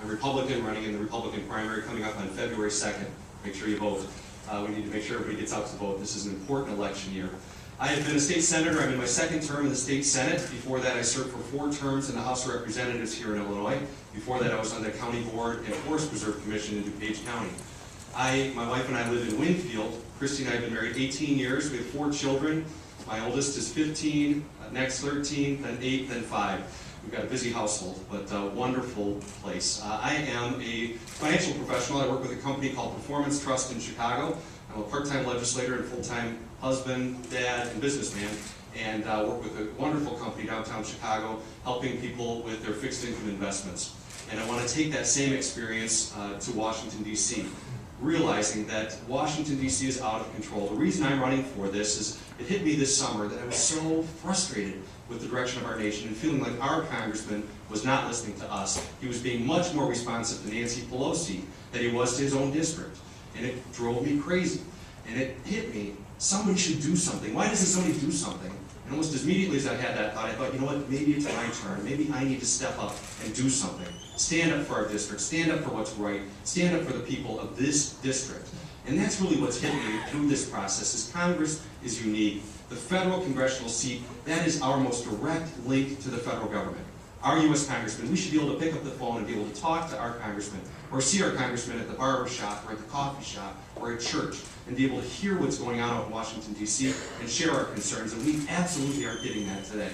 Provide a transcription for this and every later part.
I'm Republican, running in the Republican primary coming up on February 2nd. Make sure you vote. We need to make sure everybody gets out to vote. This is an important election year. I have been a state senator. I'm in my second term in the state Senate. Before that, I served for 4 terms in the House of Representatives here in Illinois. Before that, I was on the County Board and Forest Preserve Commission in DuPage County. My wife and I live in Winfield. Christy and I have been married 18 years. We have 4 children. My oldest is 15, next 13, then 8, then 5. We've got a busy household, but a wonderful place. I am a financial professional. I work with a company called Performance Trust in Chicago. I'm a part-time legislator and full-time husband, dad, and businessman, and work with a wonderful company downtown Chicago, helping people with their fixed income investments. And I want to take that same experience to Washington, D.C., realizing that Washington, D.C. is out of control. The reason I'm running for this is it hit me this summer that I was so frustrated with the direction of our nation and feeling like our congressman was not listening to us. He was being much more responsive to Nancy Pelosi than he was to his own district. And it drove me crazy. And it hit me, somebody should do something. Why doesn't somebody do something? And almost as immediately as I had that thought, I thought, you know what, maybe it's my turn. Maybe I need to step up and do something. Stand up for our district, stand up for what's right, stand up for the people of this district. And that's really what's hit me through this process, is Congress is unique. The federal congressional seat, that is our most direct link to the federal government. Our U.S. congressman, we should be able to pick up the phone and be able to talk to our congressman, or see our congressman at the barber shop, or at the coffee shop, or at church, and be able to hear what's going on out in Washington, D.C., and share our concerns. And we absolutely aren't getting that today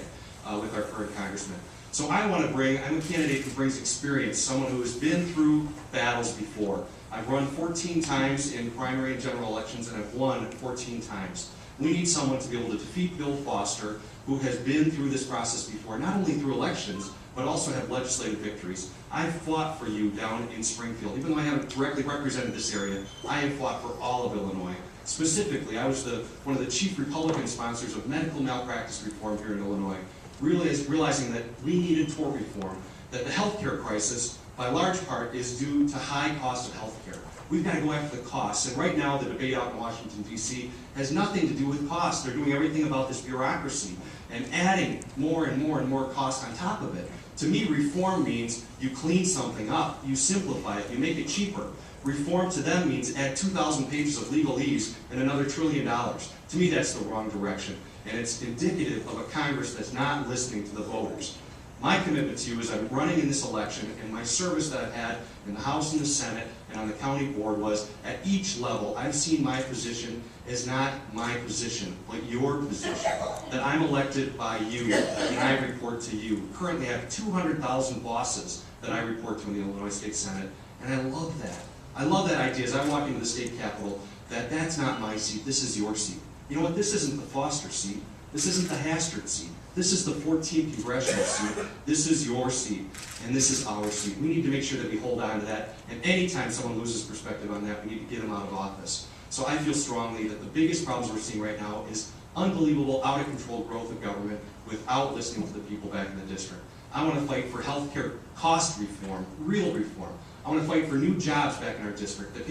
with our current congressman. So I'm a candidate who brings experience, someone who has been through battles before. I've run 14 times in primary and general elections, and I've won 14 times. We need someone to be able to defeat Bill Foster, who has been through this process before, not only through elections, but also have legislative victories. I've fought for you down in Springfield. Even though I haven't directly represented this area, I have fought for all of Illinois. Specifically, I was one of the chief Republican sponsors of medical malpractice reform here in Illinois, realizing that we needed tort reform, that the healthcare crisis, by large part, is due to high cost of healthcare. We've got to go after the costs, and right now the debate out in Washington, D.C. has nothing to do with cost. They're doing everything about this bureaucracy and adding more and more and more cost on top of it. To me, reform means you clean something up, you simplify it, you make it cheaper. Reform to them means add 2,000 pages of legalese and another $1 trillion. To me, that's the wrong direction, and it's indicative of a Congress that's not listening to the voters. My commitment to you is I'm running in this election, and my service that I've had in the House and the Senate and on the county board was, at each level, I've seen my position as not my position, but your position. That I'm elected by you, and I report to you. Currently, I have 200,000 bosses that I report to in the Illinois State Senate, and I love that. I love that idea as I walk into the state capitol, that that's not my seat, this is your seat. You know what, this isn't the Foster seat, this isn't the Hastert seat. This is the 14th congressional seat. This is your seat, and this is our seat. We need to make sure that we hold on to that, and anytime someone loses perspective on that, we need to get them out of office. So I feel strongly that the biggest problems we're seeing right now is unbelievable, out-of-control growth of government without listening to the people back in the district. I want to fight for healthcare cost reform, real reform. I want to fight for new jobs back in our district, that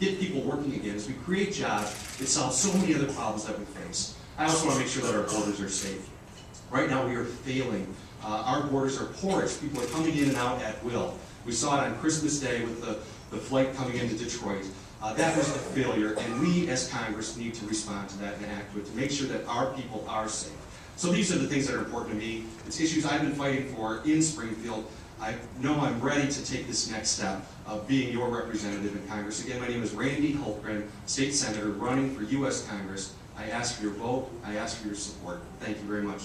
get people working again. As we create jobs, it solves so many other problems that we face. I also want to make sure that our borders are safe. Right now we are failing. Our borders are porous. People are coming in and out at will. We saw it on Christmas Day with the flight coming into Detroit. That was a failure, and we as Congress need to respond to that and act to it to make sure that our people are safe. So these are the things that are important to me. It's issues I've been fighting for in Springfield. I know I'm ready to take this next step of being your representative in Congress. Again, my name is Randy Hultgren, State Senator running for U.S. Congress. I ask for your vote. I ask for your support. Thank you very much.